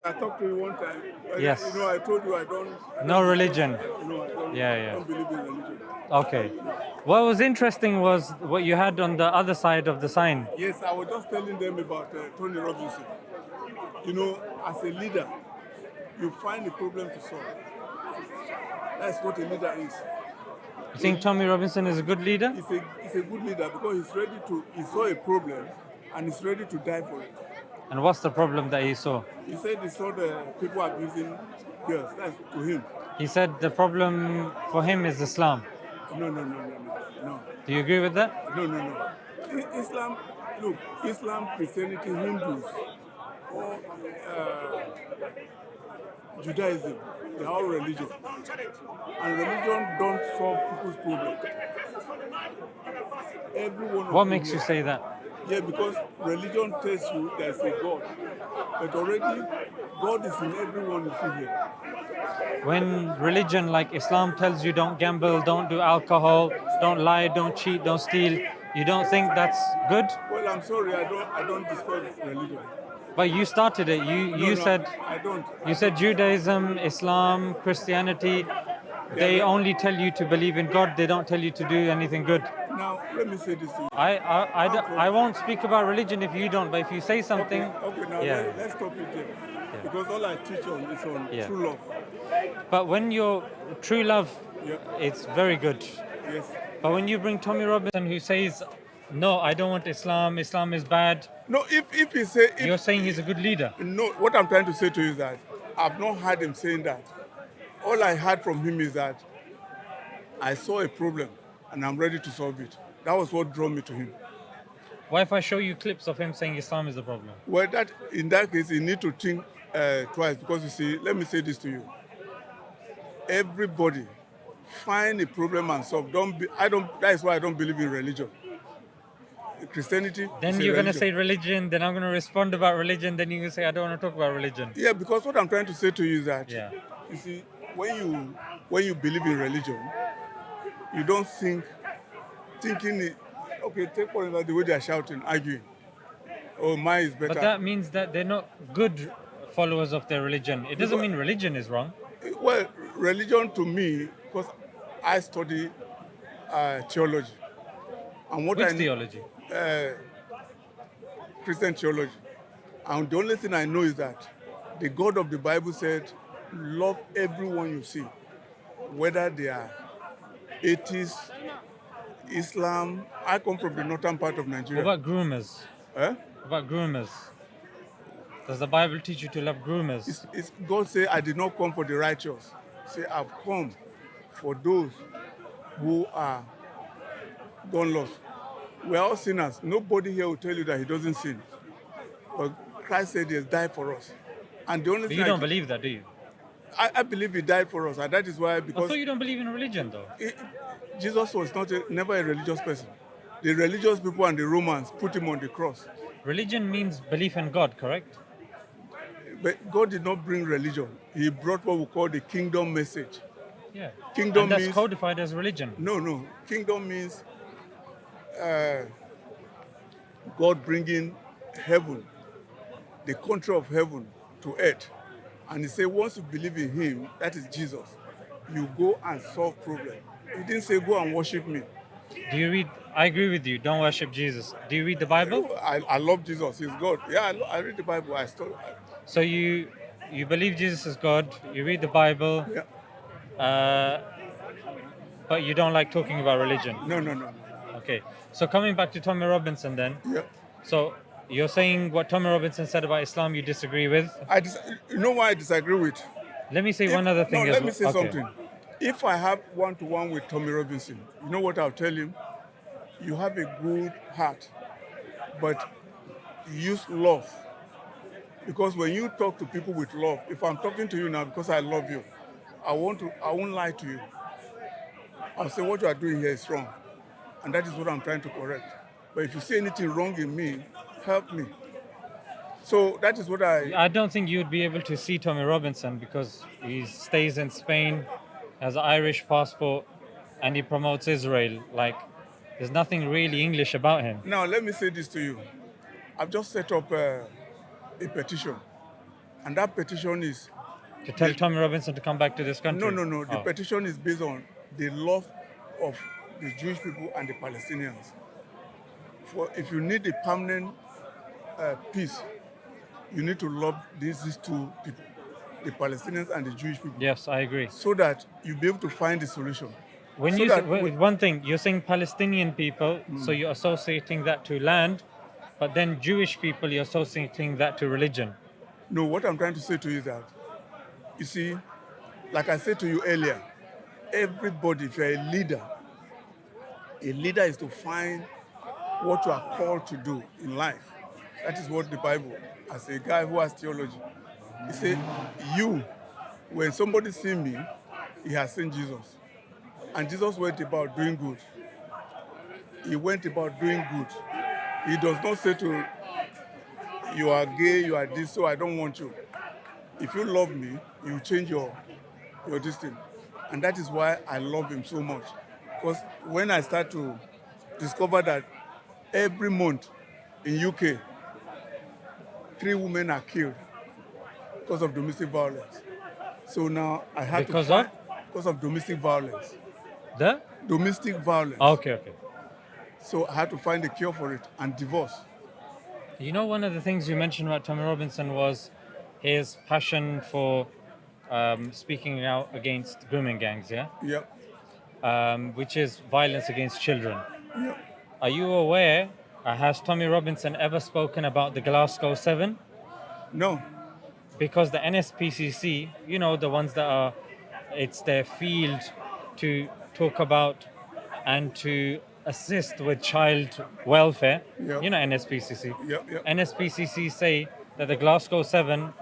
I talked to you one time. Yes. I told you I don't. No religion. No, I don't. Yeah. Don't believe in religion. Okay. What was interesting was what you had on the other side of the sign. Yes, I was just telling them about Tony Robinson. As a leader, you find a problem to solve. That's what a leader is. You think Tommy Robinson is a good leader? He's a good leader because he saw a problem and he's ready to die for it. And what's the problem that he saw? He said he saw the people abusing girls. That's to him. He said the problem for him is Islam. No. Do you agree with that? No. Islam, look, Islam, Christianity, Hindus, or Judaism, they're all religion. And religion don't solve people's problems. Everyone. What makes you say that? Yeah, because religion tells you there's a God. But already, God is in everyone you see here. When religion like Islam tells you don't gamble, don't do alcohol, don't lie, don't cheat, don't steal, you don't think that's good? Well, I'm sorry, I don't discuss religion. But you started it. You said I don't. You said Judaism, Islam, Christianity, they only tell you to believe in God. They don't tell you to do anything good. Now, let me say this to you. I won't speak about religion if you don't. But if you say something, okay now let's stop it there. Yeah. Because all I teach on is on true love. But when you're true love, it's very good. Yes. But when you bring Tommy Robinson, who says, "No, I don't want Islam. Islam is bad." No, if he say, you're saying he's a good leader. No, what I'm trying to say to you is that I've not heard him saying that. All I heard from him is that I saw a problem and I'm ready to solve it. That was what drew me to him. What if I show you clips of him saying Islam is the problem? Well, in that case, you need to think twice because you see, let me say this to you. Everybody find a problem and solve. That is why I don't believe in religion. Christianity. Then you're going to say religion, then I'm going to respond about religion, then you're going to say I don't want to talk about religion. Yeah, because what I'm trying to say to you is that, you see, when you believe in religion, you don't thinking it, okay, take for example the way they are shouting, arguing. Oh, mine is better. But that means that they're not good followers of their religion. It doesn't mean religion is wrong. Well, religion to me, because I study theology. And Which theology? Christian theology. And the only thing I know is that the God of the Bible said, love everyone you see, whether they are atheists, Islam. I come from the northern part of Nigeria. What about groomers? What about groomers? Does the Bible teach you to love groomers? God say, I did not come for the righteous. Say, I've come for those who are gone lost. We are all sinners. Nobody here will tell you that he doesn't sin. But Christ said he has died for us. And the only thing you don't believe that, do you? I believe he died for us, and that is why, because... I thought you don't believe in religion, though. Jesus was never a religious person. The religious people and the Romans put him on the cross. Religion means belief in God, correct? But God did not bring religion. He brought what we call the kingdom message. Yeah. Kingdom and that's means, codified as religion. No. Kingdom means God bringing heaven, the country of heaven, to earth. And he said, once you believe in him, that is Jesus, you go and solve problems. He didn't say, go and worship me. Do you read? I agree with you. Don't worship Jesus. Do you read the Bible? I love Jesus. He's God. Yeah, I read the Bible. So you believe Jesus is God. You read the Bible. Yeah. But you don't like talking about religion. No. Okay. So coming back to Tommy Robinson then. Yeah. So you're saying what Tommy Robinson said about Islam you disagree with? You know why I disagree with? Let me say one other thing. Let me say something. If I have one-to-one with Tommy Robinson, you know what I'll tell him? You have a good heart, but use love. Because when you talk to people with love, if I'm talking to you now because I love you, I won't lie to you. I'll say what you are doing here is wrong. And that is what I'm trying to correct. But if you see anything wrong in me, help me. So that is what I don't think you would be able to see Tommy Robinson because he stays in Spain, has an Irish passport, and he promotes Israel. Like, there's nothing really English about him. Now, let me say this to you. I've just set up a petition And that petition is To tell Tommy Robinson to come back to this country? no. The Oh. petition is based on the love of the Jewish people and the Palestinians. For if you need a permanent peace, you need to love these two people, the Palestinians and the Jewish people, Yes, I agree. so that you'll be able to find the solution. When So you that one thing, you're saying Palestinian people, so you're associating that to land, but then Jewish people, you're associating that to religion. No, what I'm trying to say to you is that, you see, like I said to you earlier, everybody, if you're a leader is to find what you are called to do in life. That is what the Bible, as a guy who has theology, he said, when somebody sees me, he has seen Jesus. And Jesus went about doing good. He went about doing good. He does not say to you are gay, you are this, so I don't want you. If you love me, you change your destiny. And that is why I love him so much. Because when I start to discover that every month in UK, 3 women are killed because of domestic violence. So now I have Because to find, because of domestic violence. The? Domestic violence. Okay. So I had to find a cure for it, and divorce. You know, one of the things you mentioned about Tommy Robinson was his passion for speaking out against grooming gangs, yeah? Yep. Which is violence against children. Yep. Are you aware, has Tommy Robinson ever spoken about the Glasgow 7? No. Because the NSPCC, you know, the ones that are, it's their field to talk about and to assist with child welfare. Yep. You know NSPCC. Yep. NSPCC say that the Glasgow 7,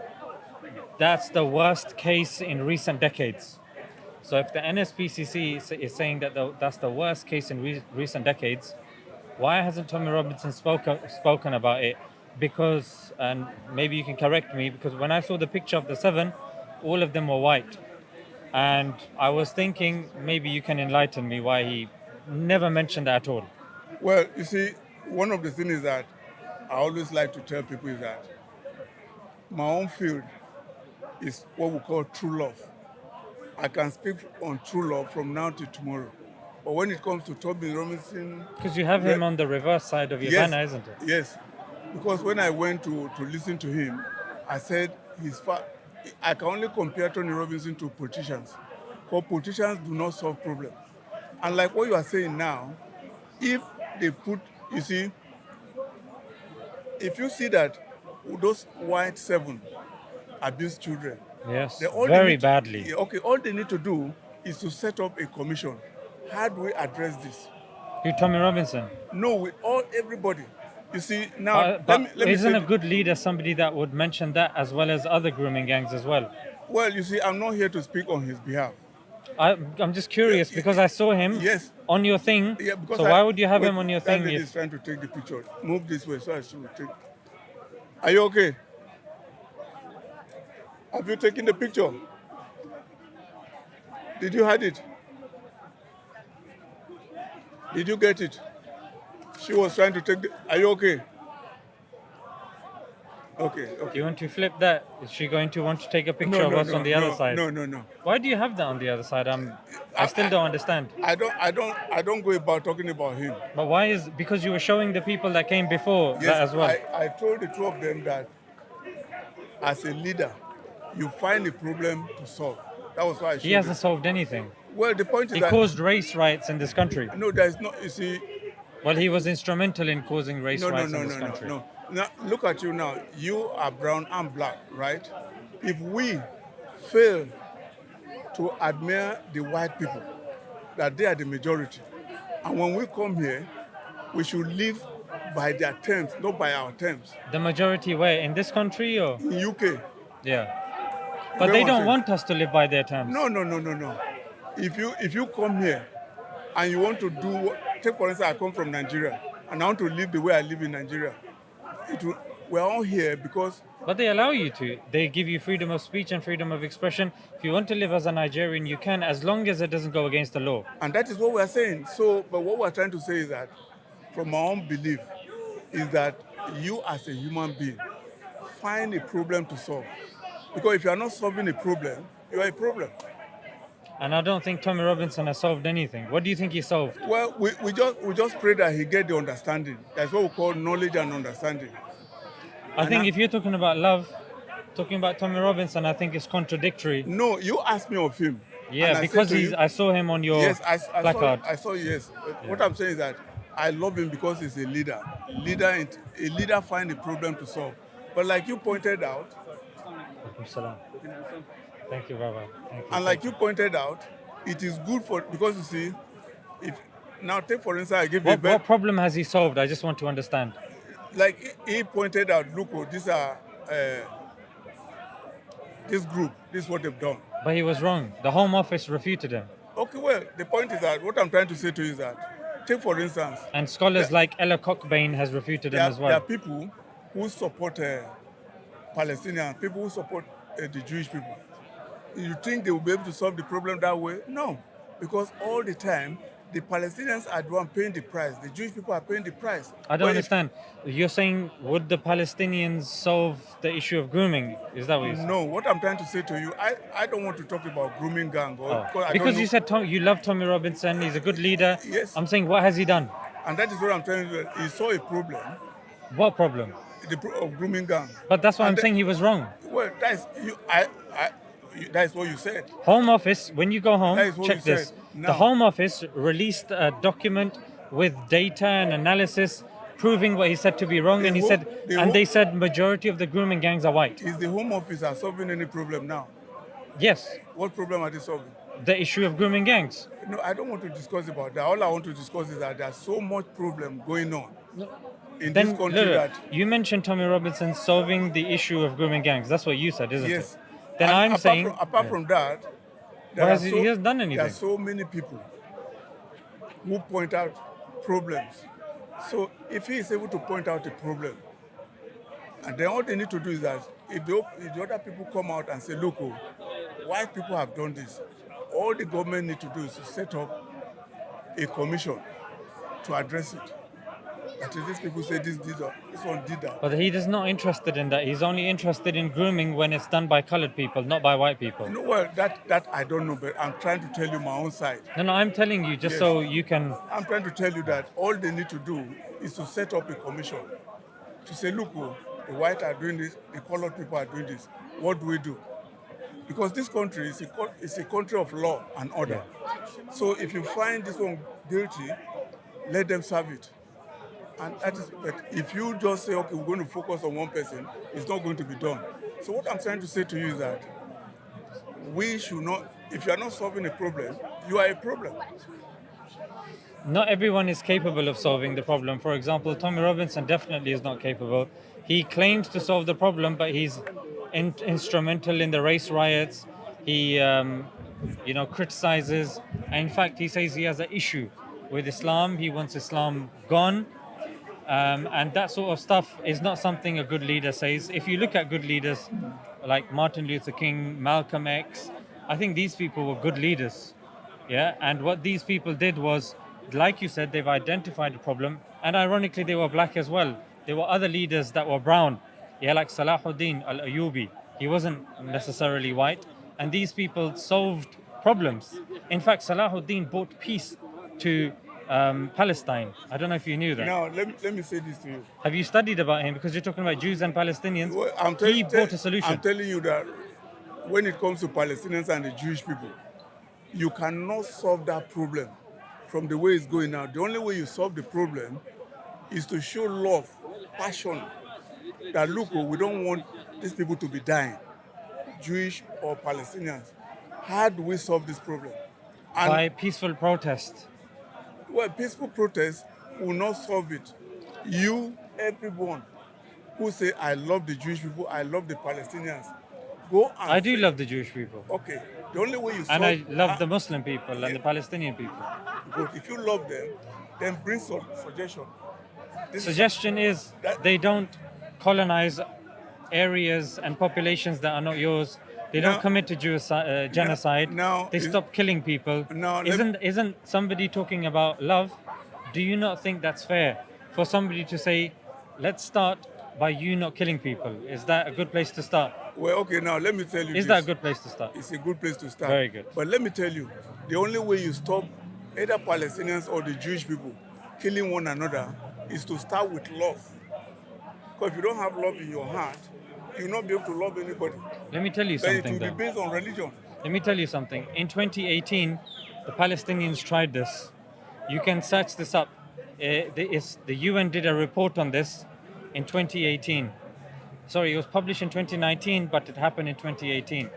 that's the worst case in recent decades. So if the NSPCC is saying that that's the worst case in recent decades, why hasn't Tommy Robinson spoken about it? Because, and maybe you can correct me, because when I saw the picture of the 7, all of them were white. And I was thinking maybe you can enlighten me why he never mentioned that at all. Well, you see, one of the things is that I always like to tell people is that my own field is what we call true love. I can speak on true love from now to tomorrow. But when it comes to Tommy Robinson... Because you have him on the reverse side of your banner, isn't it? Yes. Because when I went to listen to him, I said I can only compare Tony Robinson to politicians. Because politicians do not solve problems. And like what you are saying now, if they put, you see, if you see that those white 7 abuse children. Yes, very badly. Okay, all they need to do is to set up a commission. How do we address this? You, Tommy Robinson? No, with everybody. You see, now, but isn't a good leader somebody that would mention that as well as other grooming gangs as well? Well, you see, I'm not here to speak on his behalf. I'm just curious because I saw him on your thing. Yeah, because so why would you have him on your thing? That lady is trying to take the picture. Move this way so I should take. Are you okay? Have you taken the picture? Did you hide it? Did you get it? She was trying to take the... Are you okay? Okay. Do you want to flip that? Is she going to want to take a picture of us on the other side? No. Why do you have that on the other side? I still don't understand. I don't go about talking about him. But why is... Because you were showing the people that came before that as well. I told the 2 of them that as a leader, you find a problem to solve. That was why I showed He hasn't solved anything. Well, the point is he that... He caused race riots in this country. No, there is not... You see... Well, he was instrumental in causing race riots in this country. No. Now, look at you now. You are brown, I'm black, right? If we fail to admire the white people, that they are the majority, and when we come here, we should live by their terms, not by our terms. The majority where? In this country or? In UK. Yeah. But they don't want us to live by their terms. No. If you come here and you want to do... Take for instance, I come from Nigeria, and I want to live the way I live in Nigeria. We're all here because... But they allow you to. They give you freedom of speech and freedom of expression. If you want to live as a Nigerian, you can, as long as it doesn't go against the law. And that is what we're saying. So, but what we're trying to say is that, from my own belief, is that you as a human being, find a problem to solve. Because if you are not solving a problem, you are a problem. And I don't think Tommy Robinson has solved anything. What do you think he solved? Well, we just pray that he get the understanding. That's what we call knowledge and understanding. I And think if you're talking about love, talking about Tommy Robinson, I think it's contradictory. no, you asked me of him. Yeah, and I because said to you, I saw him on your yes, placard. I saw yes. What I'm saying is that I love him because he's a leader. A leader find a problem to solve. But like you pointed out, Alaikum salam. Thank you, brother. Thank you. and like you pointed out, it is good for, because you see, if now take for instance, I give you What problem has he solved? I just want to understand. like he pointed out, look, these are this group, this is what they've done. But he was wrong. The Home Office refuted him. Okay, well, the point is that what I'm trying to say to you is that, take for instance, And scholars like Ella Cockbain has refuted him as there are well. people who support Palestinians, people who support the Jewish people. You think they will be able to solve the problem that way? No, because all the time, the Palestinians are the one paying the price. The Jewish people are paying the price. I don't understand. You're saying, would the Palestinians solve the issue of grooming? Is that what you're saying? No, what I'm trying to say to you, I don't want to talk about grooming gang. Because you said you love Tommy Robinson, he's a good leader. Yes. I'm saying, what has he done? And that is what I'm telling you. He saw a problem, What problem? of grooming gang. But that's why And I'm saying he was wrong. Well, that's what you said. Home Office, when you go home, That is what check you this. said. The Now- Home Office released a document with data and analysis proving what he said to be wrong, and they said majority of the grooming gangs are white. Is the Home Office are solving any problem now? Yes, What problem are they solving? the issue of grooming gangs. No, I don't want to discuss about that. All I want to discuss is that there's so much problem going on in Then this country look, that you mentioned Tommy Robinson solving the issue of grooming gangs. That's what you said, isn't yes. it? Then And I'm saying, apart from that, there But are he hasn't done there anything. are so many people who point out problems. So if he is able to point out a problem, and then all they need to do is that if the other people come out and say, look, white people have done this, all the government need to do is to set up a commission to address it. That is, these people say this one did that. but he is not interested in that. He's only interested in grooming when it's done by colored people, not by white people. No, well, that I don't know, but I'm trying to tell you my own side. No, I'm telling you just Yes. so you can. I'm trying to tell you that all they need to do is to set up a commission to say, look, the white are doing this, the colored people are doing this. What do we do? Because this country is a country of law and order. So if you find this one guilty, let them serve it. And that is, but if you just say, okay, we're going to focus on one person, it's not going to be done. So what I'm trying to say to you is that we should not, if you are not solving a problem, you are a problem. Not everyone is capable of solving the problem. For example, Tommy Robinson definitely is not capable. He claims to solve the problem, but he's instrumental in the race riots. He, criticizes. And in fact, he says he has an issue with Islam. He wants Islam gone. And that sort of stuff is not something a good leader says. If you look at good leaders like Martin Luther King, Malcolm X, I think these people were good leaders. Yeah, and what these people did was, like you said, they've identified the problem, and ironically, they were black as well. There were other leaders that were brown, yeah, like Salahuddin al-Ayyubi. He wasn't necessarily white, and these people solved problems. In fact, Salahuddin brought peace to Palestine. I don't know if you knew that. Now, let me say this to you. Have you studied about him? Because you're talking about Jews and Palestinians. Well, He brought a solution. I'm telling you that when it comes to Palestinians and the Jewish people, you cannot solve that problem from the way it's going now. The only way you solve the problem is to show love, passion, that look, we don't want these people to be dying, Jewish or Palestinians. How do we solve this problem? And By peaceful protest. well, peaceful protest will not solve it. You, everyone who say, I love the Jewish people, I love the Palestinians, go and I do say, love the Jewish people. okay, the only way you solve And I love the Muslim people and the Palestinian people. good. If you love them, then bring some suggestion. This is- Suggestion is they don't colonize areas and populations that are not yours. They don't Now- commit to genocide. now They is- stop killing people. Now, let- Isn't somebody talking about love? Do you not think that's fair for somebody to say, let's start by you not killing people? Is that a good place to start? Well, okay, now let me tell you Is this. that a good place to start? It's a good place to start. Very good. But let me tell you, the only way you stop either Palestinians or the Jewish people killing one another is to start with love. Because if you don't have love in your heart, you'll not be able to love anybody. Let me tell you But it something will be then. based on religion. Let me tell you something. In 2018, the Palestinians tried this. You can search this up. The UN did a report on this in 2018. Sorry, it was published in 2019, but it happened in 2018.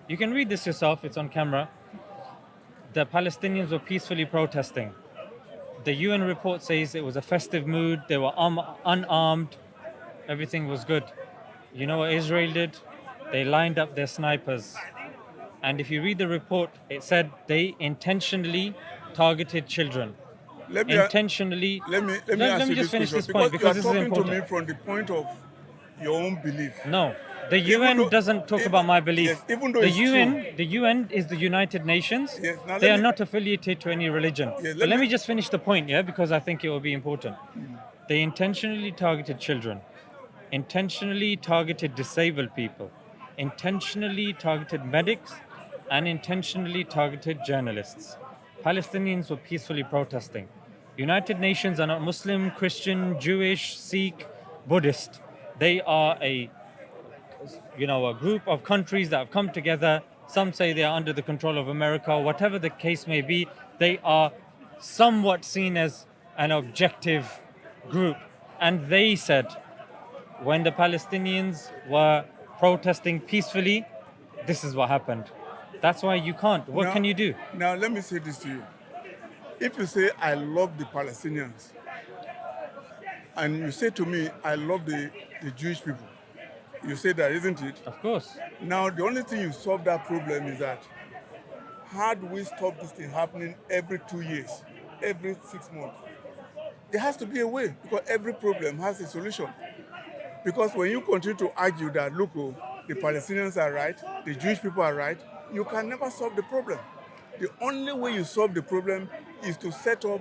You can read this yourself, it's on camera. The Palestinians were peacefully protesting. The UN report says it was a festive mood, they were unarmed, everything was good. You know what Israel did? They lined up their snipers. And if you read the report, it said they intentionally targeted children. Let me Intentionally. let me Let ask me you just this finish question, this point because this you is are talking to important. me from the point of your own belief. No, the Even UN though- doesn't talk even- about my belief. yes, even though the it's UN, true. the UN is the United Nations. Yes, now They let are me- not affiliated to any religion. Yes, But let me just finish the point, yeah, because I think it will be important. They intentionally targeted children, intentionally targeted disabled people, intentionally targeted medics, and intentionally targeted journalists. Palestinians were peacefully protesting. United Nations are not Muslim, Christian, Jewish, Sikh, Buddhist. They are a group of countries that have come together. Some say they are under the control of America. Whatever the case may be, they are somewhat seen as an objective group. And they said when the Palestinians were protesting peacefully, this is what happened. That's why you can't. What Now- can you do? Now let me say this to you. If you say I love the Palestinians, and you say to me I love the Jewish people, you say that, isn't it? Of course. Now the only thing you solve that problem is that how do we stop this thing happening every 2 years, every 6 months? There has to be a way because every problem has a solution. Because when you continue to argue that, look, oh, the Palestinians are right, the Jewish people are right, you can never solve the problem. The only way you solve the problem is to set up,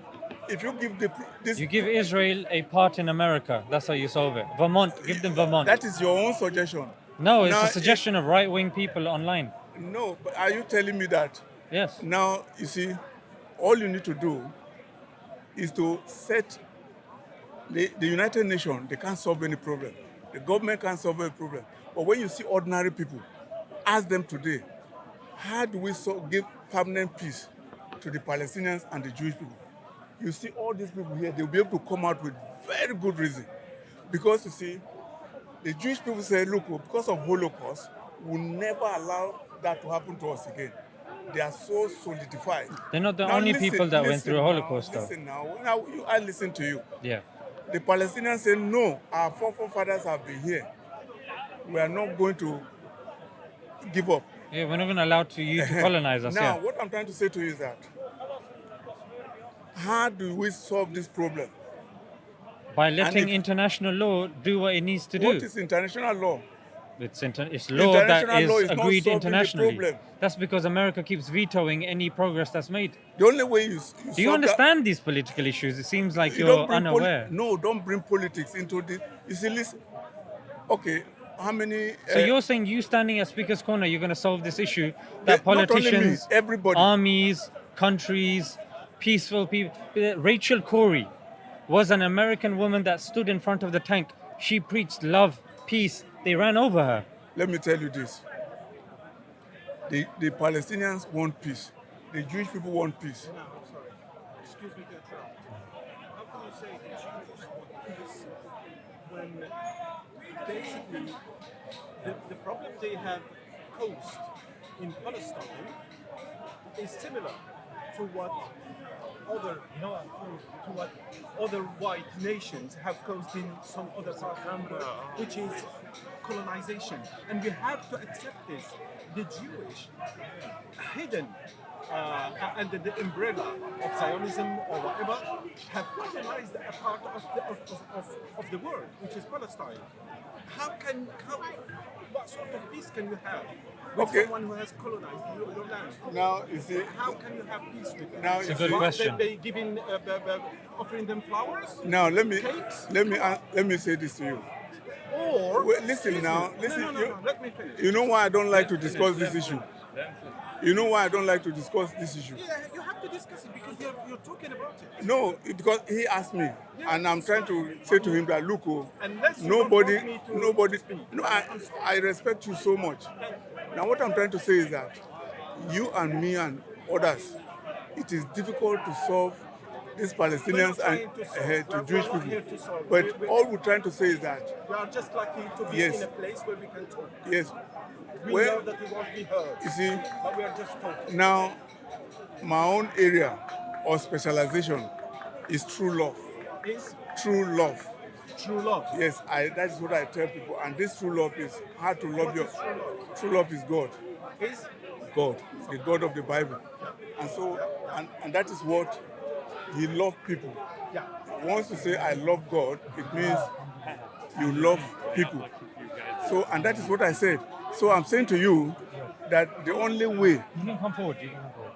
if you give this... You give Israel a part in America. That's how you solve it. Vermont, give them Vermont. That is your own suggestion. No, it's Now, a suggestion of right-wing people online. No, but are you telling me that Yes. now, you see, all you need to do is to set the United Nations, they can't solve any problem. The government can't solve any problem. But when you see ordinary people, ask them today, how do we give permanent peace to the Palestinians and the Jewish people? You see all these people here, they'll be able to come out with very good reason. Because you see, the Jewish people say, look, because of Holocaust, we'll never allow that to happen to us again. They are so solidified. They're not the Now only listen- people that went listen through a now, Holocaust, though. Listen now, I listen to you. Yeah. The Palestinians say, no, our forefathers have been here. We are not going to give up. Yeah, we're not even allowed you to colonize us. Now, Yeah. what I'm trying to say to you is that, how do we solve this problem? By letting if- international law do what it needs to do. What is international law? It's law that International law is is not agreed solving the internationally. problem. That's because America keeps vetoing any progress that's made. The only way you Do you solve that- understand these political issues? It seems like you you're don't bring unaware. No, don't bring politics into this. You see, listen. Okay, how many? So you're saying you standing at Speaker's Corner, you're going to solve this issue not that only me, politicians, everybody. armies, countries, peaceful people. Rachel Corrie was an American woman that stood in front of the tank. She preached love, peace. They ran over her. Let me tell you this. The Palestinians want peace. The Jewish people want peace. No, I'm sorry. Excuse me to interrupt. How can you say the Jews want peace when basically the problem they have caused in Palestine is similar to what other white nations have caused in some other part of the world, which is colonization. And we have to accept this. The Jewish hidden under the umbrella of Zionism or whatever, have colonized a part of the world, which is Palestine. What sort of peace can you have with Okay. someone who has colonized your land? Now, you see, How can you have peace with them? Now, It's a you good see- question. They offering them flowers? now let Cakes? me say this to you. Or Wait, listen excuse now, me. listen, No. Let me finish. you know why I don't like to discuss this issue? You know why I don't like to discuss this issue? Yeah, you have to discuss it because you're talking about it. No, because he asked me, Yeah, and I'm it's trying fine. to say to him that look, oh, Unless you don't want me to speak. no, I respect you so much. Now, what I'm trying to say is that you and me and others, it is difficult to solve these We're Palestinians not and trying to solve. to We're Jewish not people. here to solve. But all we're trying to say is that We are just lucky to be Yes. in a place where we can talk. yes, We well, know that we won't be heard, you see, but we are just talking. now my own area or specialization is true love. Is True love. true love. Yes, that is what I tell people. And this true love is how to love What your. is true love? True love is God. Is God, the God of the Bible. And so, and that is what He loved people. yeah. Once you say I love God, it means you love people. So, and that is what I said. So I'm saying to you that the only way You can come forward. You can come forward.